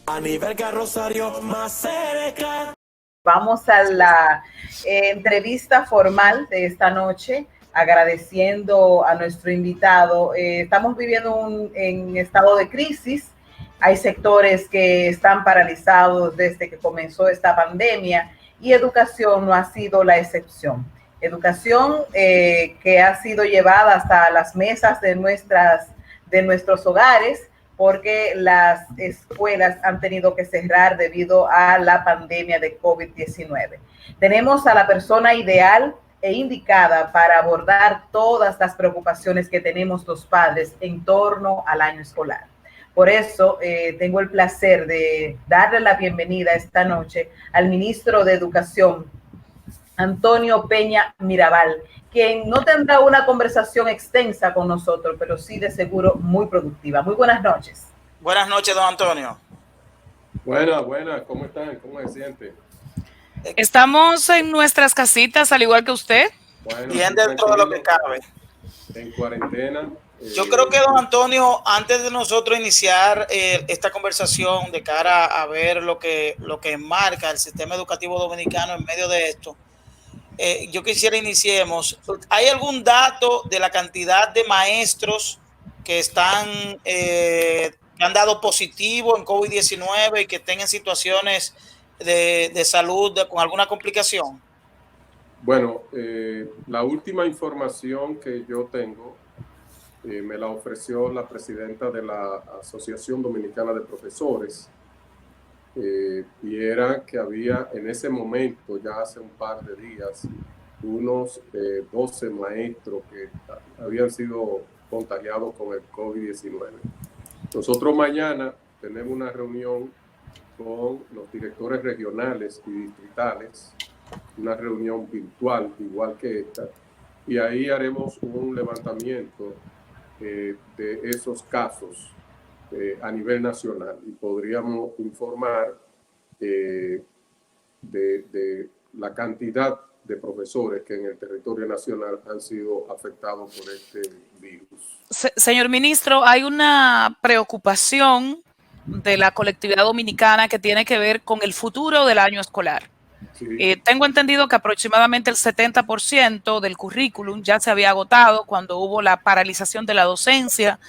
A nivel Rosario más cerca. Vamos a la entrevista formal de esta noche, agradeciendo a nuestro invitado. Estamos viviendo en estado de crisis. Hay sectores que están paralizados desde que comenzó esta pandemia y educación no ha sido la excepción. Educación que ha sido llevada hasta las mesas de nuestros hogares, porque las escuelas han tenido que cerrar debido a la pandemia de COVID-19. Tenemos a la persona ideal e indicada para abordar todas las preocupaciones que tenemos los padres en torno al año escolar. Por eso tengo el placer de darle la bienvenida esta noche al ministro de Educación, Antonio Peña Mirabal, quien no tendrá una conversación extensa con nosotros, pero sí de seguro muy productiva. Muy buenas noches. Buenas noches, don Antonio. Buenas, ¿cómo están? ¿Cómo se siente? Estamos en nuestras casitas, al igual que usted. Bueno, bien dentro de lo que cabe. En cuarentena. Yo creo que, don Antonio, antes de nosotros iniciar esta conversación de cara a ver lo que enmarca el sistema educativo dominicano en medio de esto, yo quisiera iniciemos. ¿Hay algún dato de la cantidad de maestros que han dado positivo en COVID-19 y que tengan situaciones de salud con alguna complicación? Bueno, la última información que yo tengo me la ofreció la presidenta de la Asociación Dominicana de Profesores, y era que había en ese momento, ya hace un par de días, unos 12 maestros que habían sido contagiados con el COVID-19. Nosotros mañana tenemos una reunión con los directores regionales y distritales, una reunión virtual igual que esta, y ahí haremos un levantamiento de esos casos a nivel nacional y podríamos informar de la cantidad de profesores que en el territorio nacional han sido afectados por este virus. Señor ministro, hay una preocupación de la colectividad dominicana que tiene que ver con el futuro del año escolar. Sí. Tengo entendido que aproximadamente el 70% del currículum ya se había agotado cuando hubo la paralización de la docencia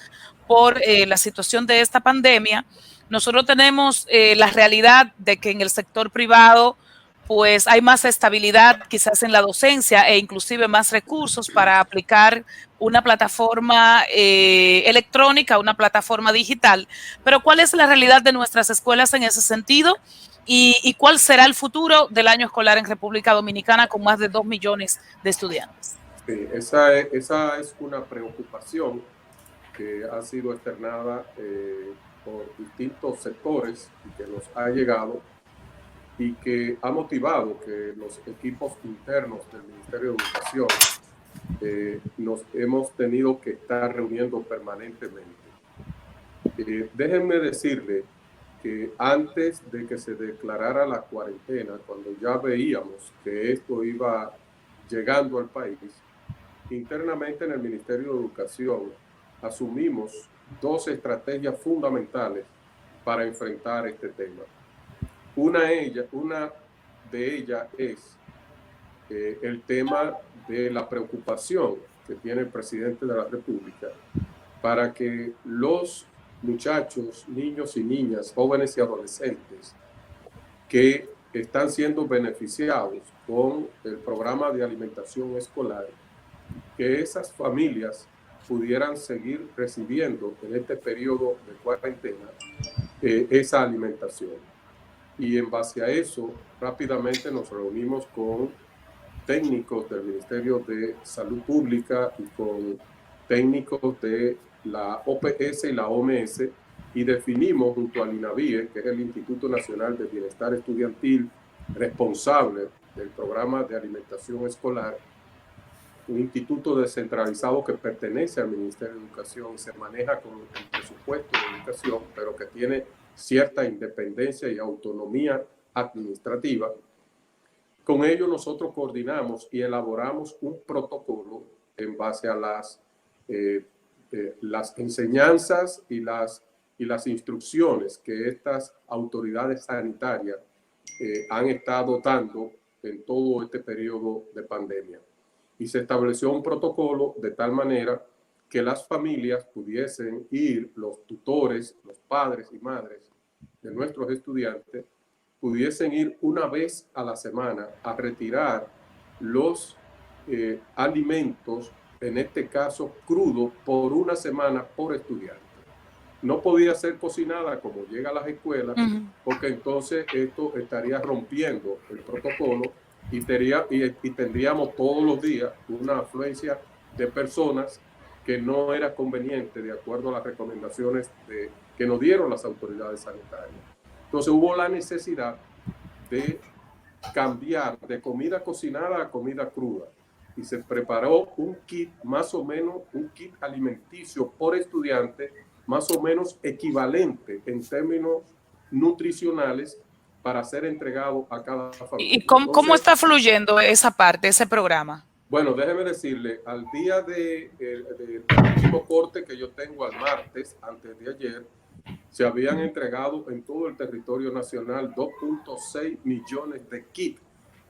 por la situación de esta pandemia. Nosotros tenemos la realidad de que en el sector privado pues hay más estabilidad quizás en la docencia e inclusive más recursos para aplicar una plataforma electrónica, una plataforma digital. Pero ¿cuál es la realidad de nuestras escuelas en ese sentido? ¿Y cuál será el futuro del año escolar en República Dominicana con más de 2 millones de estudiantes? Sí, esa es una preocupación que ha sido externada por distintos sectores y que nos ha llegado y que ha motivado que los equipos internos del Ministerio de Educación nos hemos tenido que estar reuniendo permanentemente. Déjenme decirle que antes de que se declarara la cuarentena, cuando ya veíamos que esto iba llegando al país, internamente en el Ministerio de Educación asumimos 2 estrategias fundamentales para enfrentar este tema. Una de ellas es el tema de la preocupación que tiene el presidente de la República para que los muchachos, niños y niñas, jóvenes y adolescentes que están siendo beneficiados con el programa de alimentación escolar, que esas familias pudieran seguir recibiendo en este periodo de cuarentena esa alimentación. Y en base a eso, rápidamente nos reunimos con técnicos del Ministerio de Salud Pública y con técnicos de la OPS y la OMS y definimos junto al INAVIE, que es el Instituto Nacional de Bienestar Estudiantil responsable del programa de alimentación escolar, un instituto descentralizado que pertenece al Ministerio de Educación y se maneja con el presupuesto de educación, pero que tiene cierta independencia y autonomía administrativa. Con ello nosotros coordinamos y elaboramos un protocolo en base a las enseñanzas y las y las instrucciones que estas autoridades sanitarias han estado dando en todo este periodo de pandemia. Y se estableció un protocolo de tal manera que las familias pudiesen ir, los tutores, los padres y madres de nuestros estudiantes, pudiesen ir una vez a la semana a retirar los alimentos, en este caso crudo, por una semana por estudiante. No podía ser cocinada como llega a las escuelas, porque entonces esto estaría rompiendo el protocolo y tendríamos todos los días una afluencia de personas que no era conveniente de acuerdo a las recomendaciones que nos dieron las autoridades sanitarias. Entonces hubo la necesidad de cambiar de comida cocinada a comida cruda y se preparó un kit, más o menos un kit alimenticio por estudiante, más o menos equivalente en términos nutricionales para ser entregado a cada familia. ¿Y cómo está fluyendo esa parte, ese programa? Bueno, déjeme decirle, al día del último corte que yo tengo al martes, antes de ayer, se habían entregado en todo el territorio nacional 2.6 millones de kits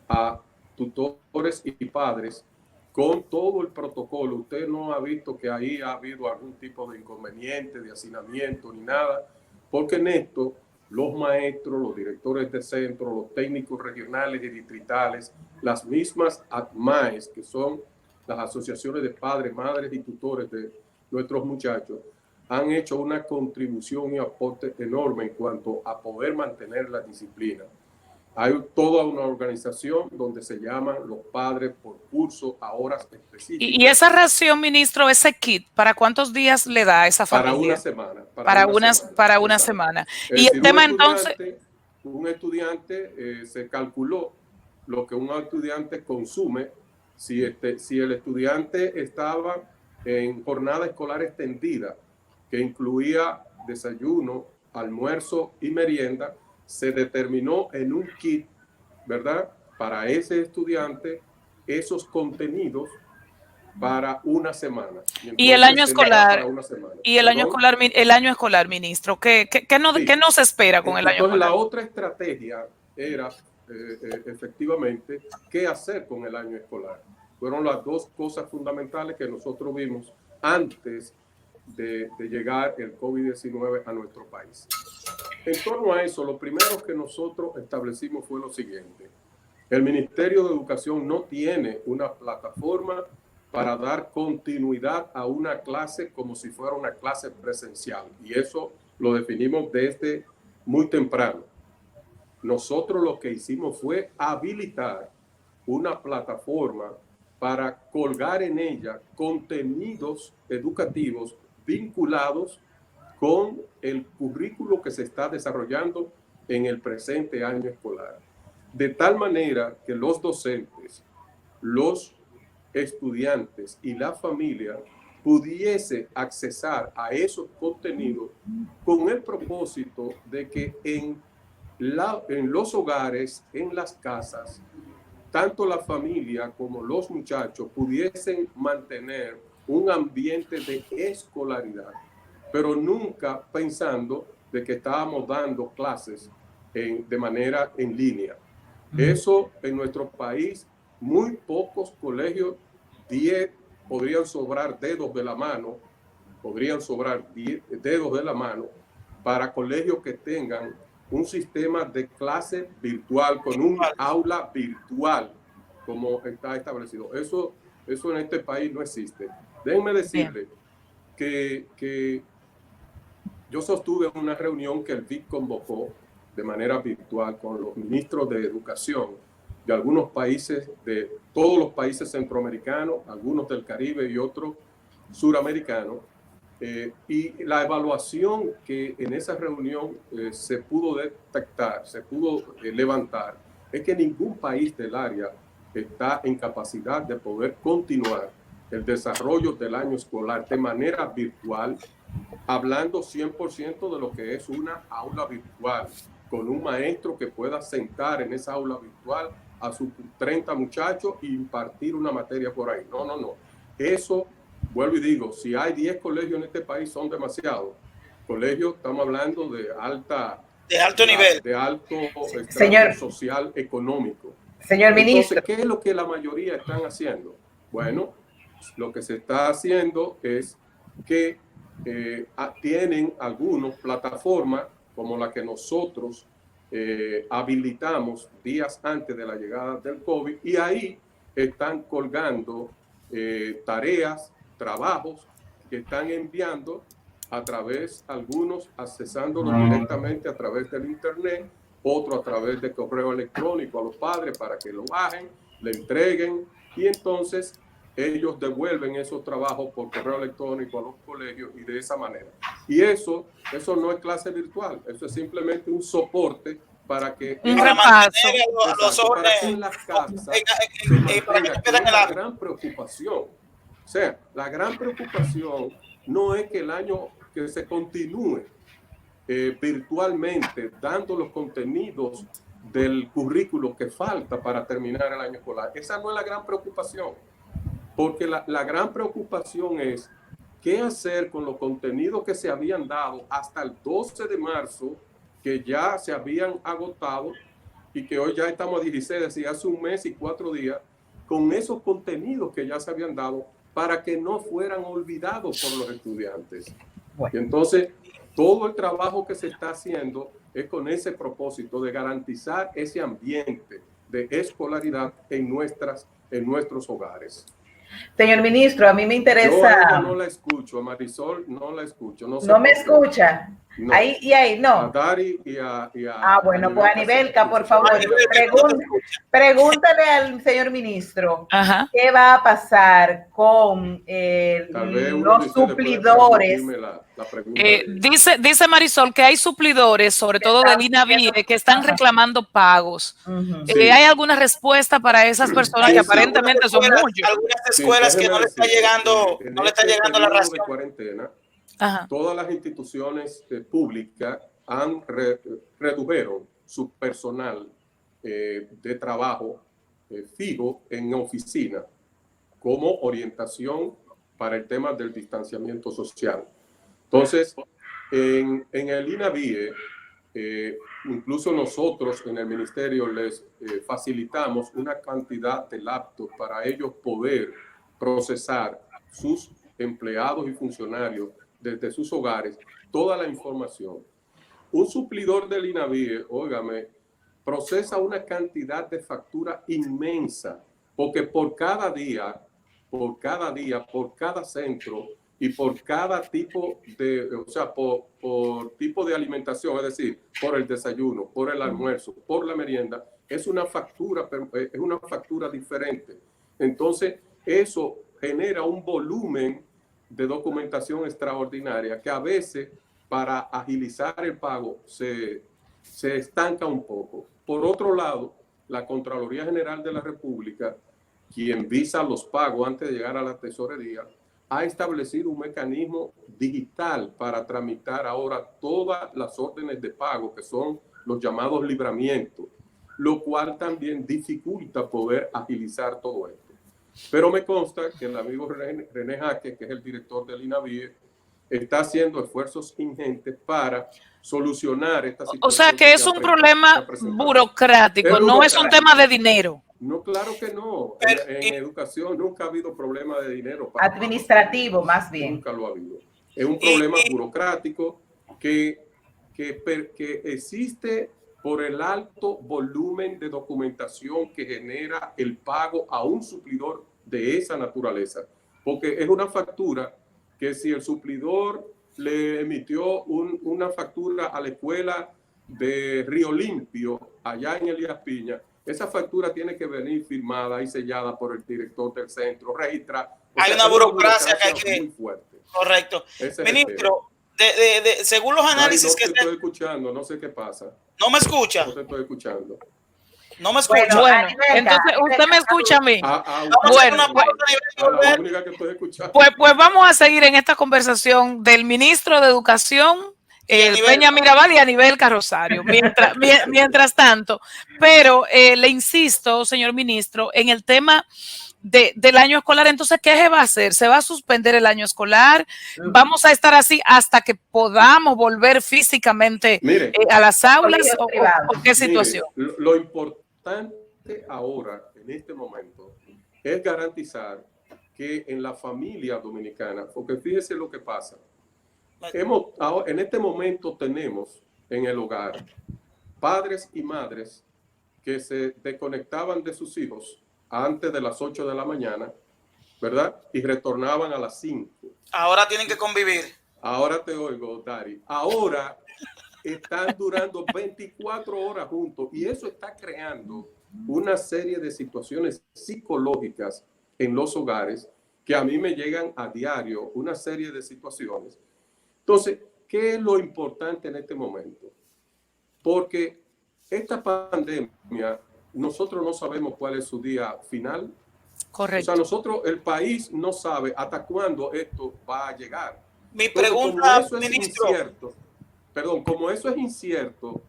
a tutores y padres con todo el protocolo. Usted no ha visto que ahí ha habido algún tipo de inconveniente, de hacinamiento ni nada, porque en esto los maestros, los directores de centro, los técnicos regionales y distritales, las mismas ATMAES, que son las asociaciones de padres, madres y tutores de nuestros muchachos, han hecho una contribución y aporte enorme en cuanto a poder mantener la disciplina. Hay toda una organización donde se llaman los padres por curso a horas específicas. ¿Y esa ración, ministro, ese kit, para cuántos días le da a esa familia? Para una semana. Para una semana. Y el tema entonces... Un estudiante se calculó lo que un estudiante consume si el estudiante estaba en jornada escolar extendida, que incluía desayuno, almuerzo y merienda, se determinó en un kit, ¿verdad? Para ese estudiante, esos contenidos para una semana. Y el año escolar, el año escolar, ministro, ¿qué nos espera con el año escolar? La otra estrategia era, efectivamente, qué hacer con el año escolar. Fueron las dos cosas fundamentales que nosotros vimos antes de llegar el COVID-19 a nuestro país. En torno a eso, lo primero que nosotros establecimos fue lo siguiente. El Ministerio de Educación no tiene una plataforma para dar continuidad a una clase como si fuera una clase presencial. Y eso lo definimos desde muy temprano. Nosotros lo que hicimos fue habilitar una plataforma para colgar en ella contenidos educativos vinculados con el currículo que se está desarrollando en el presente año escolar. De tal manera que los docentes, los estudiantes y la familia pudiese accesar a esos contenidos con el propósito de que en los hogares, en las casas, tanto la familia como los muchachos pudiesen mantener un ambiente de escolaridad, pero nunca pensando de que estábamos dando clases de manera en línea. Eso en nuestro país, muy pocos colegios, 10 podrían sobrar dedos de la mano, para colegios que tengan un sistema de clase virtual, con un aula virtual, como está establecido. Eso en este país no existe. Déjenme decirle que yo sostuve una reunión que el BID convocó de manera virtual con los ministros de educación de algunos países, de todos los países centroamericanos, algunos del Caribe y otros suramericanos. Y la evaluación que en esa reunión se pudo detectar, se pudo levantar, es que ningún país del área está en capacidad de poder continuar el desarrollo del año escolar de manera virtual, hablando 100% de lo que es una aula virtual, con un maestro que pueda sentar en esa aula virtual a sus 30 muchachos e impartir una materia por ahí. No. Eso, vuelvo y digo, si hay 10 colegios en este país son demasiados. colegios, estamos hablando de alto nivel, de alto estrato social económico. Señor ministro. Entonces, ¿qué es lo que la mayoría están haciendo? Bueno, lo que se está haciendo es que tienen algunas plataformas como la que nosotros habilitamos días antes de la llegada del COVID, y ahí están colgando tareas, trabajos que están enviando a través, algunos accesándolos directamente a través del internet, otros a través de correo electrónico a los padres para que lo bajen, le entreguen, y entonces ellos devuelven esos trabajos por correo electrónico a los colegios, y de esa manera. Y eso no es clase virtual, eso es simplemente un soporte para que un repaso para que en las casas se mantenga la gran preocupación. O sea, la gran preocupación no es que el año que se continúe virtualmente dando los contenidos del currículo que falta para terminar el año escolar. Esa no es la gran preocupación, porque la gran preocupación es qué hacer con los contenidos que se habían dado hasta el 12 de marzo, que ya se habían agotado y que hoy ya estamos a 16, es decir, hace un mes y 4 días, con esos contenidos que ya se habían dado para que no fueran olvidados por los estudiantes. Bueno. Y entonces, todo el trabajo que se está haciendo es con ese propósito de garantizar ese ambiente de escolaridad en nuestros hogares. Señor ministro, a mí me interesa... Yo no la escucho, a Marisol no la escucho. ¿No me escucha? No. Ahí no. A Dari y a bueno, pues a Anibelka, por favor, pregúntale al señor ministro qué va a pasar con los suplidores. Dice Marisol que hay suplidores, sobre todo del INAVIE, que están reclamando pagos. Sí. ¿Hay alguna respuesta para esas personas que aparentemente son muchos? Algunas escuelas que no le está llegando, la ración. Todas las instituciones públicas redujeron su personal de trabajo fijo en oficina como orientación para el tema del distanciamiento social. Entonces, en el INAVIE, incluso nosotros en el ministerio les facilitamos una cantidad de laptops para ellos poder procesar sus empleados y funcionarios desde sus hogares toda la información. Un suplidor del INAVIE, óigame, procesa una cantidad de factura inmensa, porque por cada día, por cada centro y por cada tipo de, o sea, por tipo de alimentación, es decir, por el desayuno, por el almuerzo, por la merienda, es una factura diferente. Entonces, eso genera un volumen de documentación extraordinaria que a veces para agilizar el pago se estanca un poco. Por otro lado, la Contraloría General de la República, quien visa los pagos antes de llegar a la tesorería, ha establecido un mecanismo digital para tramitar ahora todas las órdenes de pago, que son los llamados libramientos, lo cual también dificulta poder agilizar todo esto. Pero me consta que el amigo René Jaque, que es el director del INAVIE, está haciendo esfuerzos ingentes para solucionar esta situación. O sea que es un problema burocrático, no es un tema de dinero. No, claro que no. En educación nunca ha habido problema de dinero. Administrativo, más bien. Nunca lo ha habido. Es un problema burocrático que existe por el alto volumen de documentación que genera el pago a un suplidor de esa naturaleza. Porque es una factura que si el suplidor le emitió una factura a la escuela de Río Limpio, allá en Elías Piña, esa factura tiene que venir firmada y sellada por el director del centro, registrada. Hay una burocracia que hay que... Muy fuerte. Correcto. Ministro, según los análisis que estoy escuchando, no sé qué pasa. ¿No me escucha? No te estoy escuchando. No me escucha. Bueno, entonces usted me escucha a mí. Pues vamos a seguir en esta conversación del ministro de Educación, Peña Mirabal, y Anibelka Rosario, mientras tanto. Pero le insisto, señor ministro, en el tema del año escolar. Entonces, ¿qué se va a hacer? ¿Se va a suspender el año escolar? ¿Vamos a estar así hasta que podamos volver físicamente a las aulas? ¿O qué situación? Mire, lo importante ahora, en este momento, es garantizar que en la familia dominicana, porque fíjese lo que pasa. En este momento tenemos en el hogar padres y madres que se desconectaban de sus hijos antes de las 8 de la mañana, ¿verdad? Y retornaban a las 5. Ahora tienen que convivir. Ahora te oigo, Dari. Ahora están durando 24 horas juntos y eso está creando una serie de situaciones psicológicas en los hogares que a mí me llegan a diario, una serie de situaciones. Entonces, ¿qué es lo importante en este momento? Porque esta pandemia, nosotros no sabemos cuál es su día final. Correcto. O sea, nosotros, el país no sabe hasta cuándo esto va a llegar. Mi pregunta, ministro. Como eso es incierto,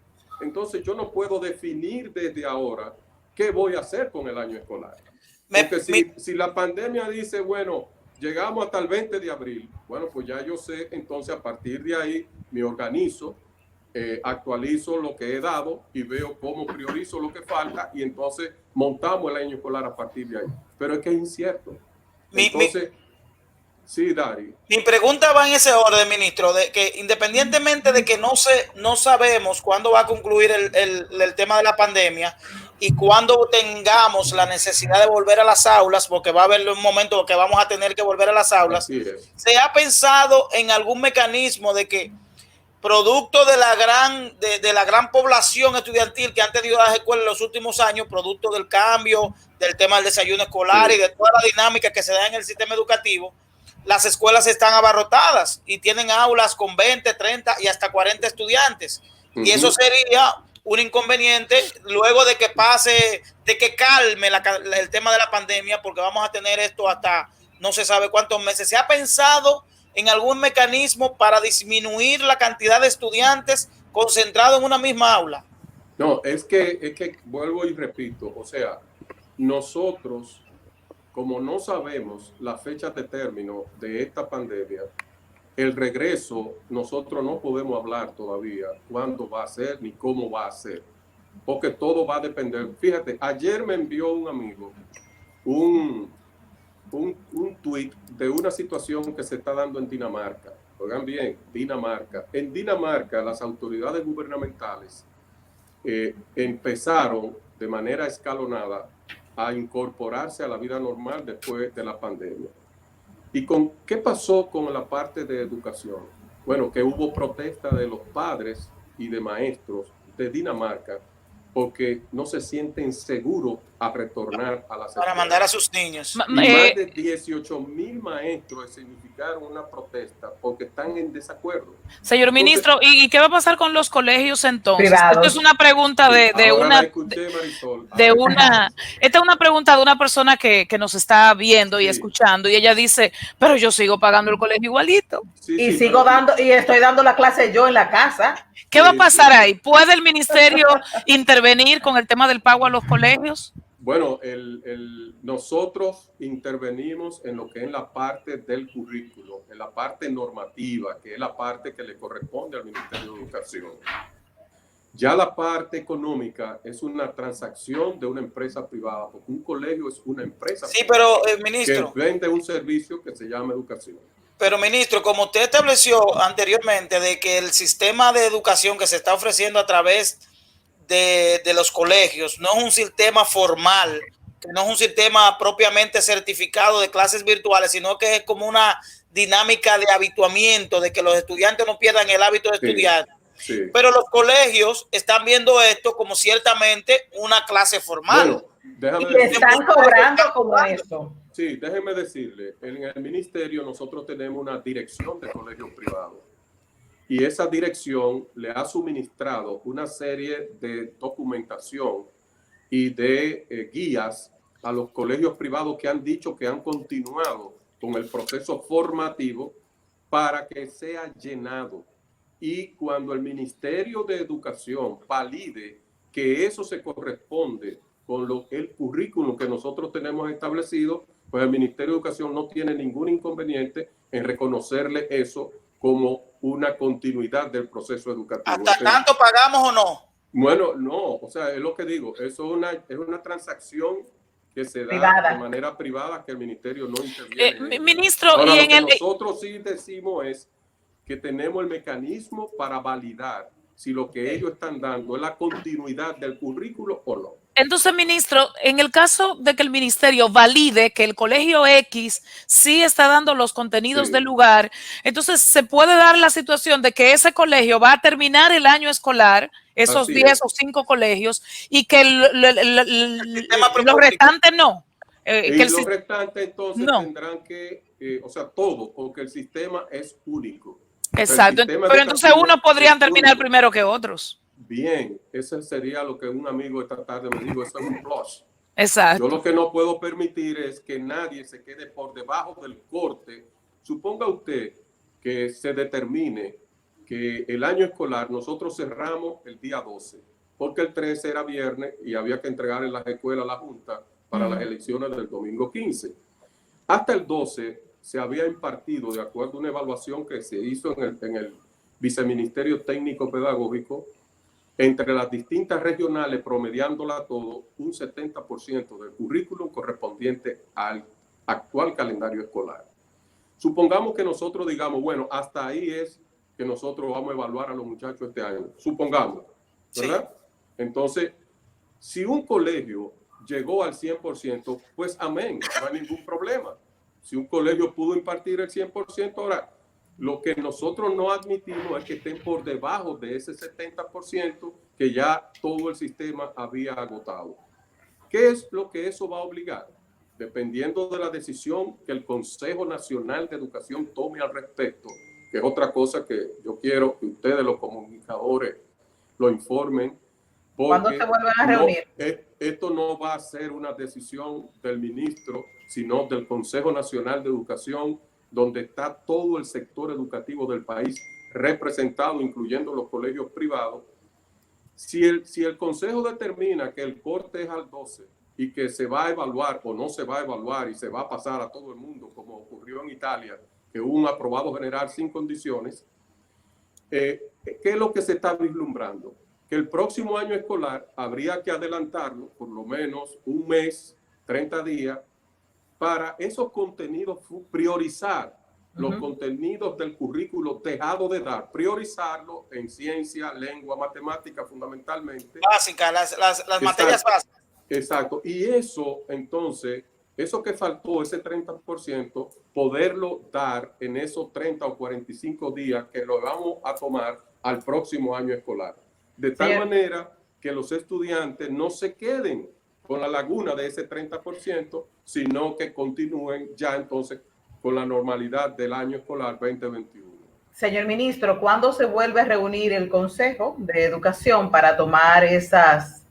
entonces yo no puedo definir desde ahora qué voy a hacer con el año escolar. Porque si la pandemia dice, bueno, llegamos hasta el 20 de abril, bueno, pues ya yo sé, entonces a partir de ahí me organizo, actualizo lo que he dado y veo cómo priorizo lo que falta y entonces montamos el año escolar a partir de ahí. Pero es que es incierto. Entonces, sí, Dari. Mi pregunta va en ese orden, ministro, de que independientemente de que no sabemos cuándo va a concluir el tema de la pandemia y cuándo tengamos la necesidad de volver a las aulas, porque va a haber un momento que vamos a tener que volver a las aulas, ¿se ha pensado en algún mecanismo de que producto de la gran población estudiantil que han tenido las escuelas en los últimos años, producto del cambio, del tema del desayuno escolar y de toda la dinámica que se da en el sistema educativo, las escuelas están abarrotadas y tienen aulas con 20, 30 y hasta 40 estudiantes? Y eso sería un inconveniente luego de que pase, de que calme el tema de la pandemia, porque vamos a tener esto hasta no se sabe cuántos meses. ¿Se ha pensado en algún mecanismo para disminuir la cantidad de estudiantes concentrados en una misma aula? No, es que vuelvo y repito, o sea, nosotros, como no sabemos la fecha de término de esta pandemia, el regreso, nosotros no podemos hablar todavía cuándo va a ser ni cómo va a ser, porque todo va a depender. Fíjate, ayer me envió un amigo un tuit de una situación que se está dando en Dinamarca. Oigan bien, Dinamarca. En Dinamarca, las autoridades gubernamentales empezaron de manera escalonada a incorporarse a la vida normal después de la pandemia. ¿Y qué pasó con la parte de educación? Bueno, que hubo protesta de los padres y de maestros de Dinamarca porque no se sienten seguros a retornar a las escuelas. Para mandar a sus niños. Y más de 18,000 maestros significaron una protesta porque están en desacuerdo. Señor ministro, ¿y qué va a pasar con los colegios entonces? Esto es una pregunta esta es una pregunta de una persona que nos está viendo y escuchando, y ella dice, pero yo sigo pagando el colegio igualito. Y estoy dando la clase yo en la casa. ¿Qué va a pasar ahí? ¿Puede el ministerio intervenir con el tema del pago a los colegios? Bueno, nosotros intervenimos en lo que es la parte del currículo, en la parte normativa, que es la parte que le corresponde al Ministerio de Educación. Ya la parte económica es una transacción de una empresa privada, porque un colegio es una empresa privada ministro, que vende un servicio que se llama educación. Pero, ministro, como usted estableció anteriormente de que el sistema de educación que se está ofreciendo a través de los colegios no es un sistema formal, que no es un sistema propiamente certificado de clases virtuales, sino que es como una dinámica de habituamiento, de que los estudiantes no pierdan el hábito de estudiar. Sí. Pero los colegios están viendo esto como ciertamente una clase formal. Bueno, y están cobrando como eso. Sí, déjeme decirle, en el ministerio nosotros tenemos una dirección de colegios privados y esa dirección le ha suministrado una serie de documentación y de guías a los colegios privados que han dicho que han continuado con el proceso formativo para que sea llenado. Y cuando el Ministerio de Educación valide que eso se corresponde con el currículum que nosotros tenemos establecido, pues el Ministerio de Educación no tiene ningún inconveniente en reconocerle eso como una continuidad del proceso educativo. ¿Hasta tanto pagamos o no? Bueno, no, o sea, es lo que digo, eso es una transacción que se da privada, de manera privada, que el ministerio no interviene. Ministro, ahora, y lo que nosotros sí decimos es que tenemos el mecanismo para validar si lo que ellos están dando es la continuidad del currículo o no. Entonces, ministro, en el caso de que el ministerio valide que el colegio X sí está dando los contenidos del lugar, entonces se puede dar la situación de que ese colegio va a terminar el año escolar, esos 10 o 5 colegios, y que los restantes no. Y los restantes entonces tendrán que, o sea, todo, porque el sistema es único. Exacto, pero entonces unos podrían terminar primero que otros. Bien, ese sería lo que un amigo esta tarde me dijo, eso es un plus. Exacto. Yo lo que no puedo permitir es que nadie se quede por debajo del corte. Suponga usted que se determine que el año escolar nosotros cerramos el día 12, porque el 13 era viernes y había que entregar en las escuelas a la Junta para las elecciones del domingo 15. Hasta el 12 se había impartido, de acuerdo a una evaluación que se hizo en el Viceministerio Técnico Pedagógico, entre las distintas regionales, promediándola todo, un 70% del currículum correspondiente al actual calendario escolar. Supongamos que nosotros digamos, bueno, hasta ahí es que nosotros vamos a evaluar a los muchachos este año. Supongamos, ¿verdad? Sí. Entonces, si un colegio llegó al 100%, pues amén, no hay ningún problema. Si un colegio pudo impartir el 100%, ahora, lo que nosotros no admitimos es que estén por debajo de ese 70% que ya todo el sistema había agotado. ¿Qué es lo que eso va a obligar? Dependiendo de la decisión que el Consejo Nacional de Educación tome al respecto, que es otra cosa que yo quiero que ustedes, los comunicadores, lo informen. ¿Cuándo se vuelven a reunir? Esto no va a ser una decisión del ministro, sino del Consejo Nacional de Educación, donde está todo el sector educativo del país representado, incluyendo los colegios privados. Si el Consejo determina que el corte es al 12 y que se va a evaluar o no se va a evaluar y se va a pasar a todo el mundo, como ocurrió en Italia, que hubo un aprobado general sin condiciones, ¿qué es lo que se está vislumbrando? Que el próximo año escolar habría que adelantarlo por lo menos un mes, 30 días, para esos contenidos, priorizar los contenidos del currículo dejado de dar, priorizarlo en ciencia, lengua, matemática fundamentalmente. Básica, las materias básicas. Exacto. Y eso, entonces, eso que faltó, ese 30%, poderlo dar en esos 30 o 45 días que lo vamos a tomar al próximo año escolar. De tal manera que los estudiantes no se queden con la laguna de ese 30%, sino que continúen ya entonces con la normalidad del año escolar 2021. Señor ministro, ¿cuándo se vuelve a reunir el Consejo de Educación para tomar esas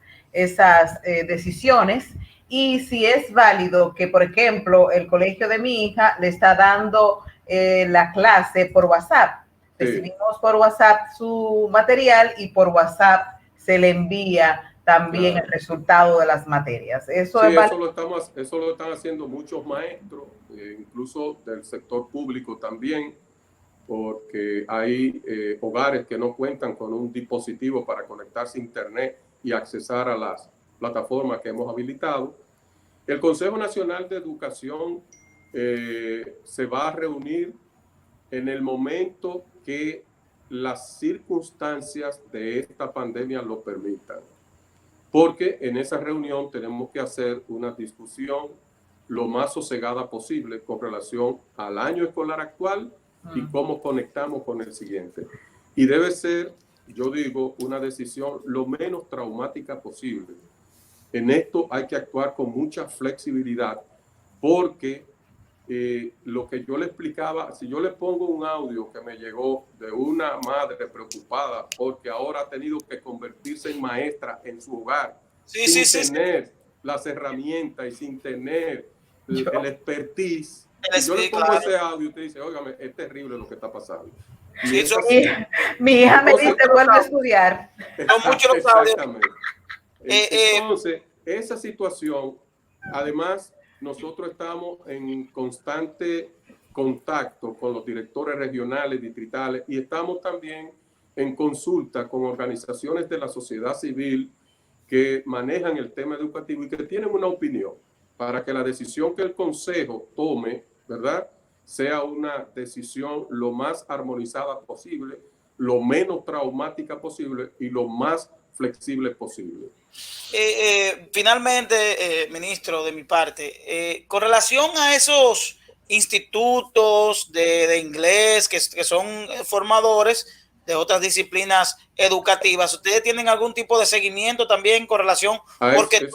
decisiones? Y si es válido que, por ejemplo, el colegio de mi hija le está dando la clase por WhatsApp. Sí. Recibimos por WhatsApp su material y por WhatsApp se le envía también el resultado de las materias. Eso lo están haciendo muchos maestros, incluso del sector público también, porque hay hogares que no cuentan con un dispositivo para conectarse a internet y accesar a las plataformas que hemos habilitado. El Consejo Nacional de Educación se va a reunir en el momento que las circunstancias de esta pandemia lo permitan. Porque en esa reunión tenemos que hacer una discusión lo más sosegada posible con relación al año escolar actual y cómo conectamos con el siguiente. Y debe ser, yo digo, una decisión lo menos traumática posible. En esto hay que actuar con mucha flexibilidad porque lo que yo le explicaba, si yo le pongo un audio que me llegó de una madre preocupada porque ahora ha tenido que convertirse en maestra en su hogar, sin tener las herramientas y sin tener el expertise, yo le pongo ese audio y te dice, óigame, es terrible lo que está pasando. Mi hija me dice, vuelve a estudiar. Exactamente. Entonces, esa situación, además, nosotros estamos en constante contacto con los directores regionales, distritales, y estamos también en consulta con organizaciones de la sociedad civil que manejan el tema educativo y que tienen una opinión para que la decisión que el Consejo tome, ¿verdad?, sea una decisión lo más armonizada posible, lo menos traumática posible y lo más flexible posible. Finalmente, ministro, de mi parte, con relación a esos institutos de inglés que son formadores de otras disciplinas educativas, ¿ustedes tienen algún tipo de seguimiento también con relación? Porque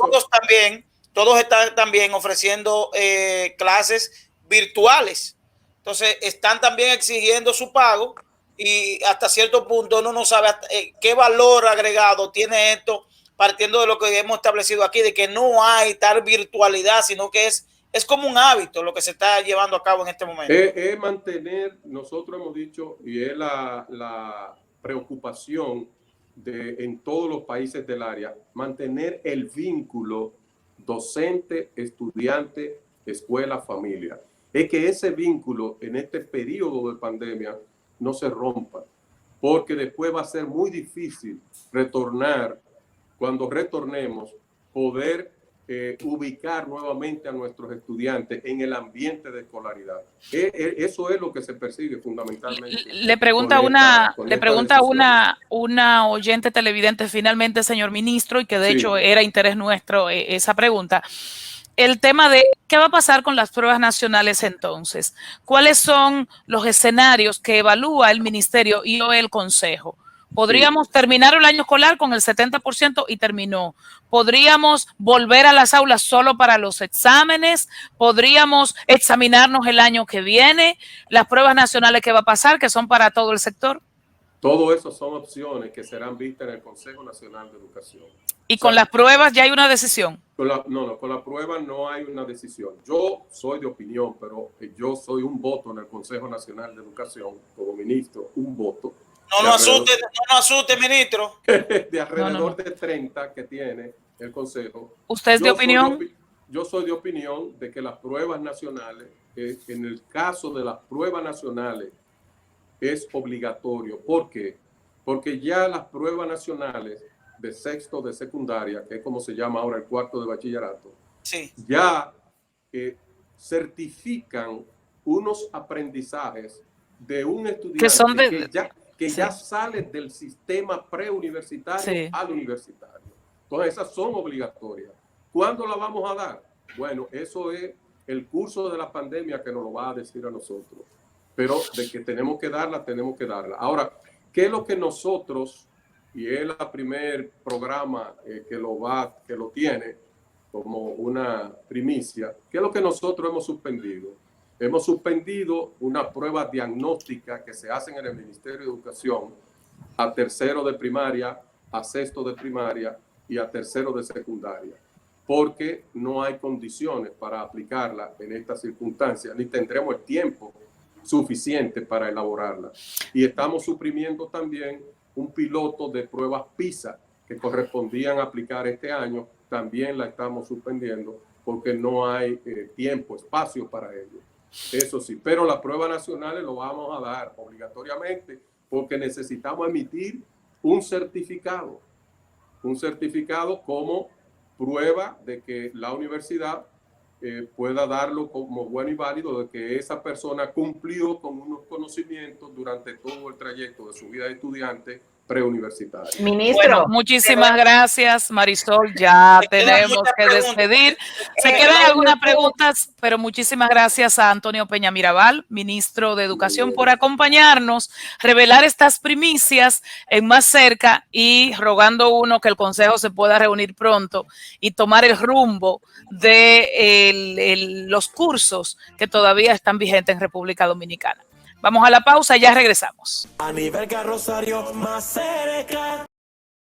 todos están también ofreciendo clases virtuales. Entonces, están también exigiendo su pago y hasta cierto punto uno no sabe qué valor agregado tiene esto, partiendo de lo que hemos establecido aquí, de que no hay tal virtualidad, sino que es como un hábito lo que se está llevando a cabo en este momento. Es mantener, nosotros hemos dicho, y es la preocupación en todos los países del área, mantener el vínculo docente, estudiante, escuela, familia. Es que ese vínculo en este periodo de pandemia no se rompa, porque después va a ser muy difícil retornar, cuando retornemos, poder ubicar nuevamente a nuestros estudiantes en el ambiente de escolaridad. Eso es lo que se persigue fundamentalmente. Le pregunta una oyente televidente finalmente, señor ministro, y que de hecho era interés nuestro esa pregunta. El tema de qué va a pasar con las pruebas nacionales entonces. ¿Cuáles son los escenarios que evalúa el ministerio y o el consejo? ¿Podríamos terminar el año escolar con el 70% y terminó? ¿Podríamos volver a las aulas solo para los exámenes? ¿Podríamos examinarnos el año que viene? ¿Las pruebas nacionales qué va a pasar, que son para todo el sector? Todo eso son opciones que serán vistas en el Consejo Nacional de Educación. ¿Y con las pruebas ya hay una decisión? Con la prueba no hay una decisión. Yo soy de opinión, pero yo soy un voto en el Consejo Nacional de Educación, como ministro, un voto. No nos asuste, ministro. De alrededor de 30 que tiene el Consejo. ¿Usted es de opinión? Yo soy de opinión de que las pruebas nacionales, en el caso de las pruebas nacionales, es obligatorio. ¿Por qué? Porque ya las pruebas nacionales de sexto de secundaria, que es como se llama ahora el cuarto de bachillerato, ya certifican unos aprendizajes de un estudiante que ya sale del sistema preuniversitario al universitario. Entonces esas son obligatorias. ¿Cuándo la vamos a dar? Bueno, eso es el curso de la pandemia que nos lo va a decir a nosotros. Pero de que tenemos que darla, tenemos que darla. Ahora, ¿qué es lo que nosotros, y es el primer programa que lo tiene como una primicia, qué es lo que nosotros hemos suspendido? Hemos suspendido una prueba diagnóstica que se hace en el Ministerio de Educación a tercero de primaria, a sexto de primaria y a tercero de secundaria, porque no hay condiciones para aplicarla en estas circunstancias, ni tendremos el tiempo suficiente para elaborarla. Y estamos suprimiendo también un piloto de pruebas PISA que correspondían aplicar este año, también la estamos suspendiendo porque no hay tiempo, espacio para ello. Eso sí, pero las pruebas nacionales lo vamos a dar obligatoriamente porque necesitamos emitir un certificado como prueba de que la universidad pueda darlo como bueno y válido, de que esa persona cumplió con unos conocimientos durante todo el trayecto de su vida de estudiante preuniversitario. Ministro. Bueno, muchísimas gracias, Marisol. Ya tenemos que despedir. Se quedan algunas preguntas, pero muchísimas gracias a Antonio Peña Mirabal, ministro de Educación, por acompañarnos, revelar estas primicias en Más Cerca y rogando uno que el Consejo se pueda reunir pronto y tomar el rumbo de los cursos que todavía están vigentes en República Dominicana. Vamos a la pausa y ya regresamos. A nivel Carrosario, Más Cerca.